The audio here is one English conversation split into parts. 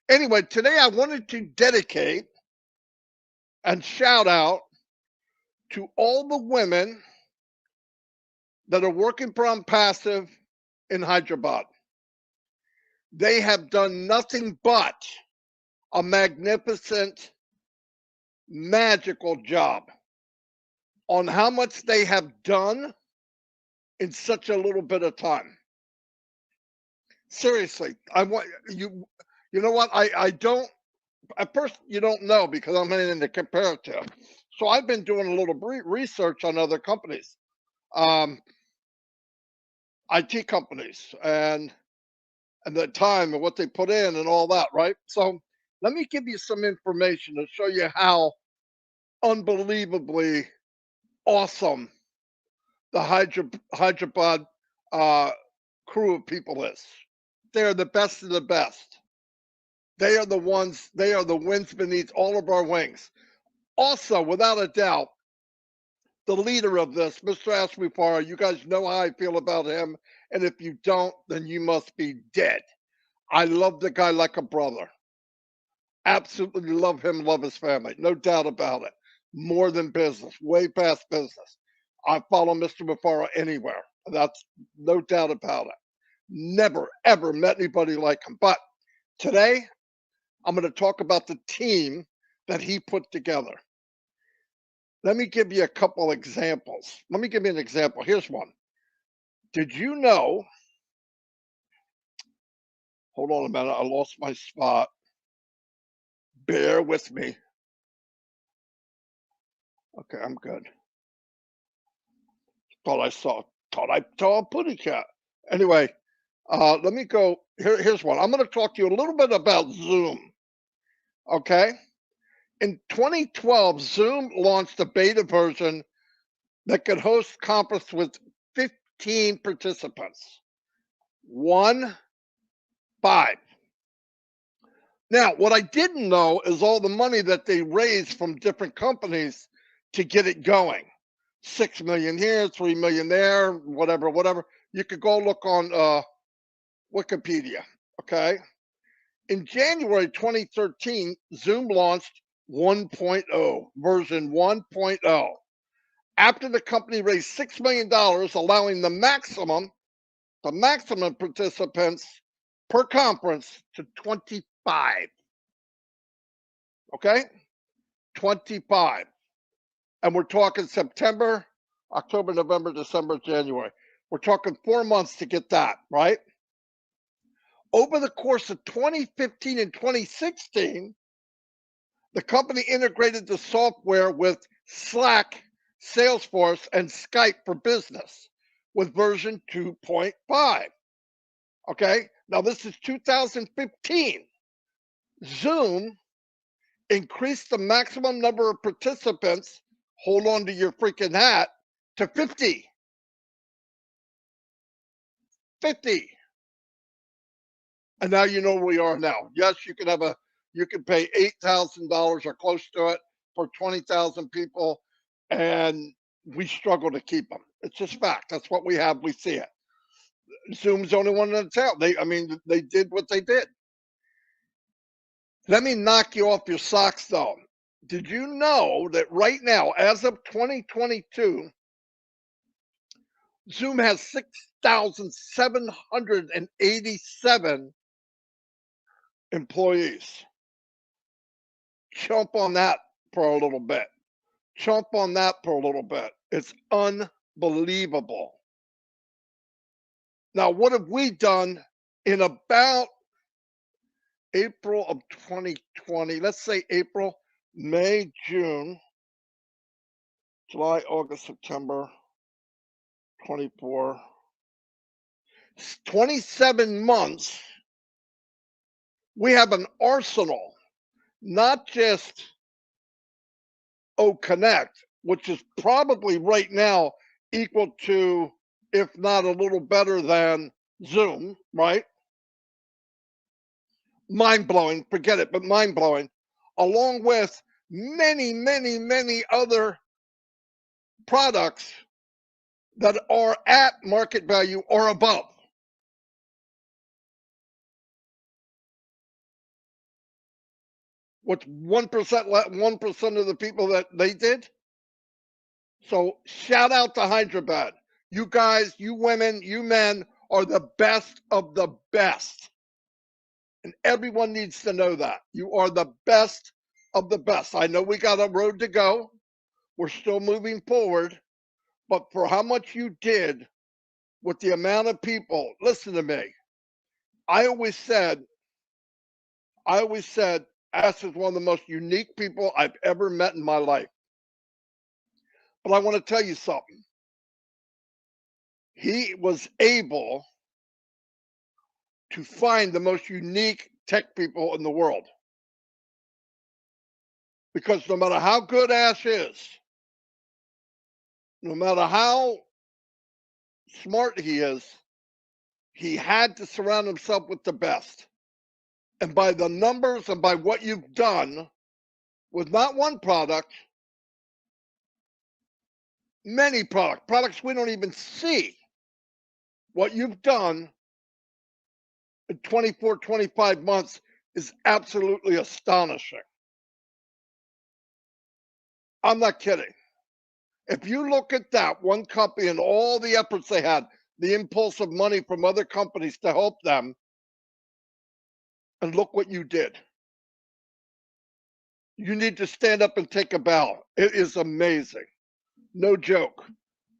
Anyway, today I wanted to dedicate and shout out to all the women that are working for Unpassive in Hyderabad. They have done nothing but a magnificent, magical job on how much they have done in such a little bit of time. Seriously, I want you. You know what? I don't. At first, you don't know because I'm in the comparative. So I've been doing a little research on other companies, um, IT companies, and the time and what they put in and all that, right? So let me give you some information to show you how unbelievably awesome the Hyderabad uh, crew of people is. They are the best of the best. They are the ones, they are the winds beneath all of our wings. Also, without a doubt, the leader of this, Mr. Asmupara, you guys know how I feel about him. And if you don't, then you must be dead. I love the guy like a brother. Absolutely love him, love his family. No doubt about it. More than business, way past business. I follow Mr. Mufara anywhere. That's no doubt about it. Never, ever met anybody like him. But today, I'm going to talk about the team that he put together. Let me give you a couple examples. Let me give you an example. Here's one. Did you know? Hold on a minute. I lost my spot. Bear with me. Okay, I'm good. Thought I saw a putty cat. Anyway, let me go. Here's one. I'm going to talk to you a little bit about Zoom. Okay. In 2012, Zoom launched a beta version that could host conference with 15 participants. 1-5. Now, what I didn't know is all the money that they raised from different companies to get it going. 6 million here, 3 million there, whatever, whatever. You could go look on Wikipedia. Okay. In January 2013, Zoom launched 1.0, version 1.0. After the company raised $6 million, allowing the maximum participants per conference to 25. Okay? 25. And we're talking September, October, November, December, January. We're talking 4 months to get that, right? Over the course of 2015 and 2016, the company integrated the software with Slack, Salesforce, and Skype for Business with version 2.5. Okay, now this is 2015. Zoom increased the maximum number of participants, hold on to your freaking hat, to 50. 50. And now you know where we are now. Yes, you can pay $8,000 or close to it for 20,000 people, and we struggle to keep them. It's just fact. That's what we have. We see it. Zoom's the only one in the town. They did what they did. Let me knock you off your socks, though. Did you know that right now, as of 2022, Zoom has 6,787 employees? Chomp on that for a little bit. Chomp on that for a little bit. It's unbelievable. Now, what have we done in about April of 2020? Let's say April, May, June, July, August, September, 24, 27 months. We have an arsenal, not just Connect, which is probably right now equal to, if not a little better than Zoom, right? Mind blowing, forget it, but mind blowing, along with many, many, many other products that are at market value or above. with 1% of the people that they did. So shout out to Hyderabad. You guys, you women, you men are the best of the best. And everyone needs to know that. You are the best of the best. I know we got a road to go. We're still moving forward. But for how much you did with the amount of people, listen to me. I always said, Ash is one of the most unique people I've ever met in my life. But I want to tell you something. He was able to find the most unique tech people in the world. Because no matter how good Ash is, no matter how smart he is, he had to surround himself with the best. And by the numbers and by what you've done with not one product, many products we don't even see, what you've done in 24, 25 months is absolutely astonishing. I'm not kidding. If you look at that one company and all the efforts they had, the impulse of money from other companies to help them, and look what you did. You need to stand up and take a bow. It is amazing. No joke.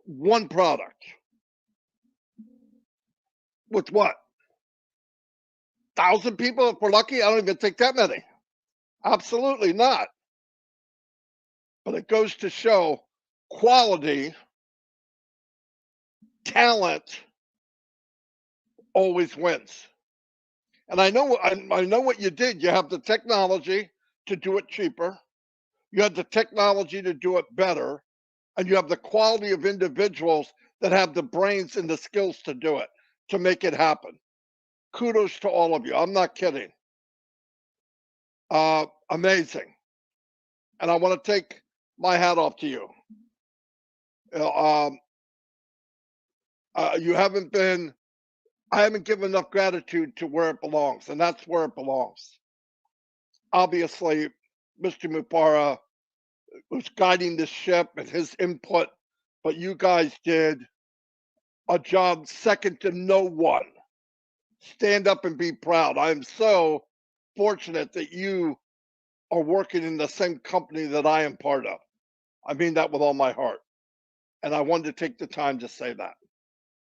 One product. With what? 1,000 people if we're lucky? I don't even think that many. Absolutely not. But it goes to show quality, talent always wins. And I know what you did. You have the technology to do it cheaper. You have the technology to do it better. And you have the quality of individuals that have the brains and the skills to do it, to make it happen. Kudos to all of you. I'm not kidding. Amazing. And I want to take my hat off to you. You haven't been, I haven't given enough gratitude to where it belongs, and that's where it belongs. Obviously, Mr. Mupara was guiding the ship and his input, but you guys did a job second to no one. Stand up and be proud. I am so fortunate that you are working in the same company that I am part of. I mean that with all my heart. And I wanted to take the time to say that.